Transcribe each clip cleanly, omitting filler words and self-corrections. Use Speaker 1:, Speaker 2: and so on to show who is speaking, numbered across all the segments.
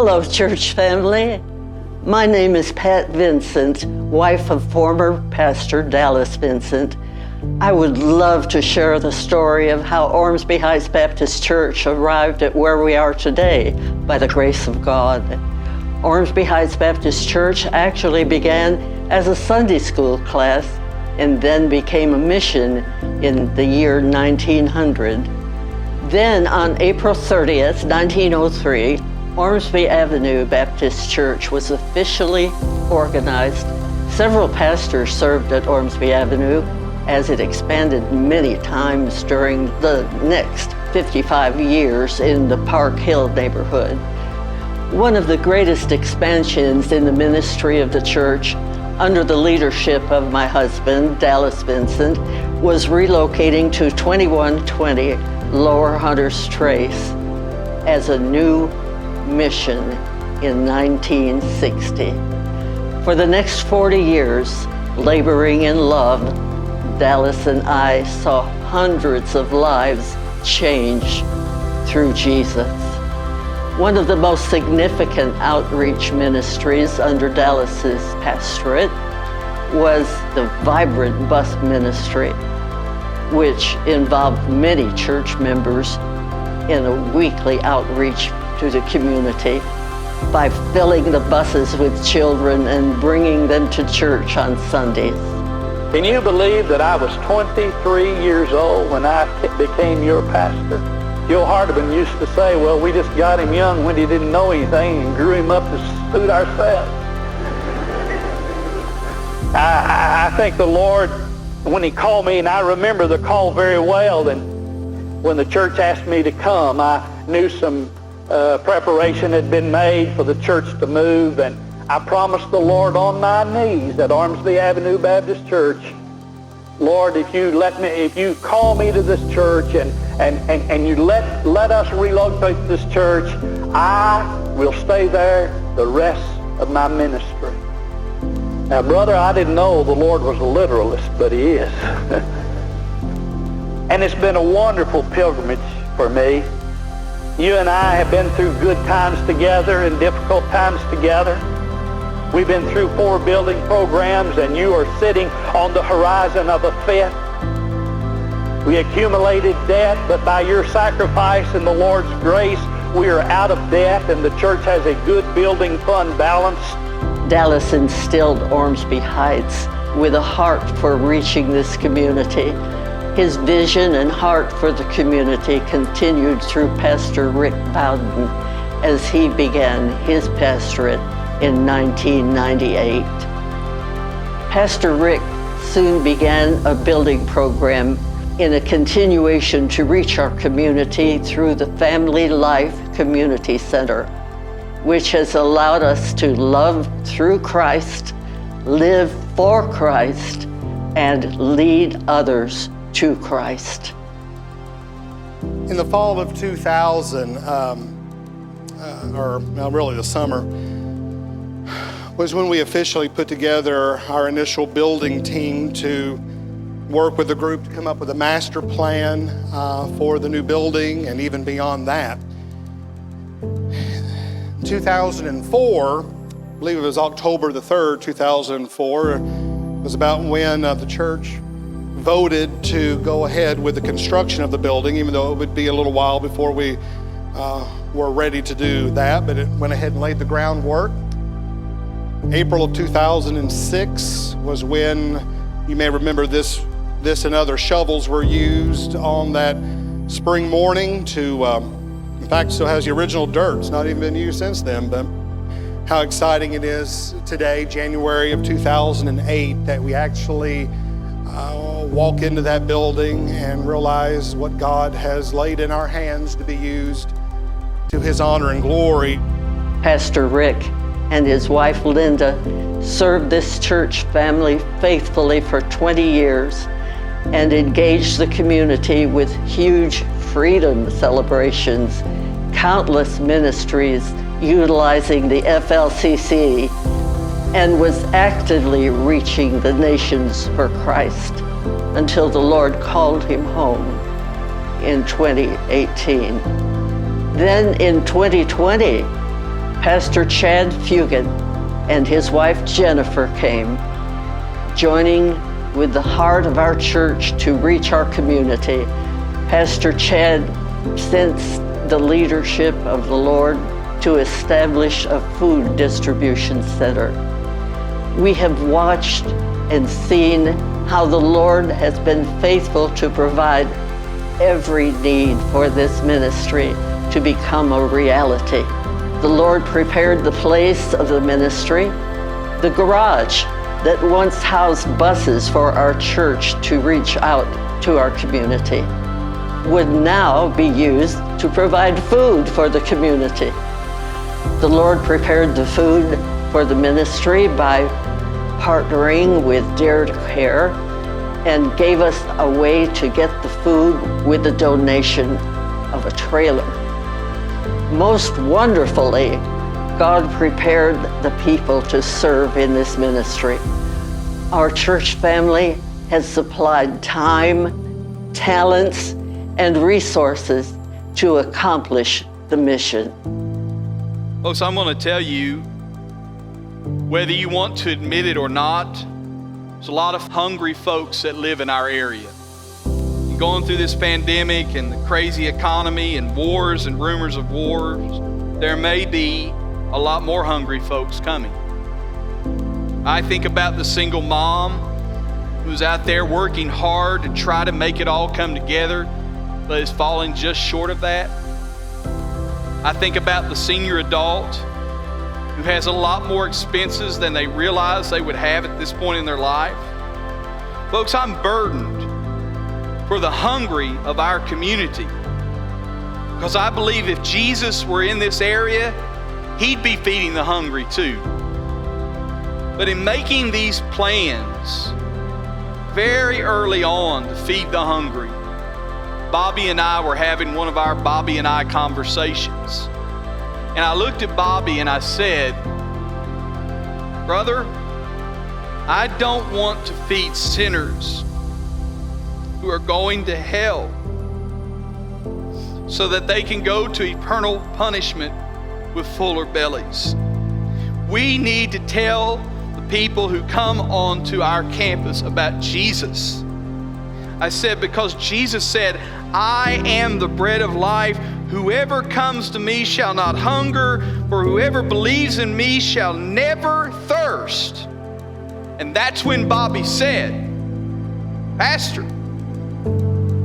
Speaker 1: Hello, church family. My name is Pat Vincent, wife of former Pastor Dallas Vincent. I would love to share the story of how Ormsby Heights Baptist Church arrived at where we are today by the grace of God. Ormsby Heights Baptist Church actually began as a Sunday school class and then became a mission in the year 1900. Then on April 30th, 1903, Ormsby Avenue Baptist Church was officially organized. Several pastors served at Ormsby Avenue as it expanded many times during the next 55 years in the Park Hill neighborhood. One of the greatest expansions in the ministry of the church under the leadership of my husband, Dallas Vincent, was relocating to 2120 Lower Hunters Trace as a new mission in 1960. For the next 40 years, laboring in love, Dallas and I saw hundreds of lives change through Jesus. One of the most significant outreach ministries under Dallas's pastorate was the vibrant bus ministry, which involved many church members in a weekly outreach to the community by filling the buses with children and bringing them to church on Sundays.
Speaker 2: Can you believe that I was 23 years old when I became your pastor? Joe Hardiman used to say, well, we just got him young when he didn't know anything and grew him up to suit ourselves. I think the Lord, when he called me, and I remember the call very well, and when the church asked me to come, I knew some preparation had been made for the church to move, and I promised the Lord on my knees at Ormsby Avenue Baptist Church, Lord, if you call me to this church and you let us relocate to this church, I will stay there the rest of my ministry. Now, brother, I didn't know the Lord was a literalist, but he is. And it's been a wonderful pilgrimage for me. You and I have been through good times together and difficult times together. We've been through 4 building programs, and you are sitting on the horizon of a 5th. We accumulated debt, but by your sacrifice and the Lord's grace, we are out of debt, and the church has a good building fund balance.
Speaker 1: Dallas instilled Ormsby Heights with a heart for reaching this community. His vision and heart for the community continued through Pastor Rick Bowden as he began his pastorate in 1998. Pastor Rick soon began a building program in a continuation to reach our community through the Family Life Community Center, which has allowed us to love through Christ, live for Christ, and lead others to Christ.
Speaker 3: In the fall of 2000, really the summer, was when we officially put together our initial building team to work with the group to come up with a master plan for the new building and even beyond that. 2004, I believe it was October the 3rd, 2004, was about when the church voted to go ahead with the construction of the building, even though it would be a little while before we were ready to do that, but it went ahead and laid the groundwork. April of 2006 was when, you may remember, this and other shovels were used on that spring morning to, in fact, still has the original dirt. It's not even been used since then, but how exciting it is today, January of 2008, that we actually walk into that building and realize what God has laid in our hands to be used to his honor and glory.
Speaker 1: Pastor Rick and his wife Linda served this church family faithfully for 20 years and engaged the community with huge freedom celebrations, countless ministries utilizing the FLCC, and was actively reaching the nations for Christ until the Lord called him home in 2018. Then in 2020, Pastor Chad Fugitt and his wife Jennifer came, joining with the heart of our church to reach our community. Pastor Chad sensed the leadership of the Lord to establish a food distribution center. We have watched and seen how the Lord has been faithful to provide every need for this ministry to become a reality. The Lord prepared the place of the ministry. The garage that once housed buses for our church to reach out to our community would now be used to provide food for the community. The Lord prepared the food for the ministry by partnering with Dare to Care and gave us a way to get the food with the donation of a trailer. Most wonderfully, God prepared the people to serve in this ministry. Our church family has supplied time, talents, and resources to accomplish the mission.
Speaker 4: Folks, I'm going to tell you, whether you want to admit it or not, there's a lot of hungry folks that live in our area. And going through this pandemic and the crazy economy and wars and rumors of wars, there may be a lot more hungry folks coming. I think about the single mom who's out there working hard to try to make it all come together, but is falling just short of that. I think about the senior adult who has a lot more expenses than they realize they would have at this point in their life. Folks, I'm burdened for the hungry of our community, because I believe if Jesus were in this area, he'd be feeding the hungry too. But in making these plans very early on to feed the hungry, Bobby and I were having one of our Bobby and I conversations. And I looked at Bobby and I said, "Brother, I don't want to feed sinners who are going to hell so that they can go to eternal punishment with fuller bellies. We need to tell the people who come onto our campus about Jesus." I said, because Jesus said, "I am the bread of life. Whoever comes to me shall not hunger, for whoever believes in me shall never thirst." And that's when Bobby said, "Pastor,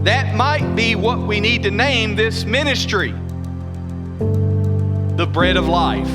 Speaker 4: that might be what we need to name this ministry, the bread of life."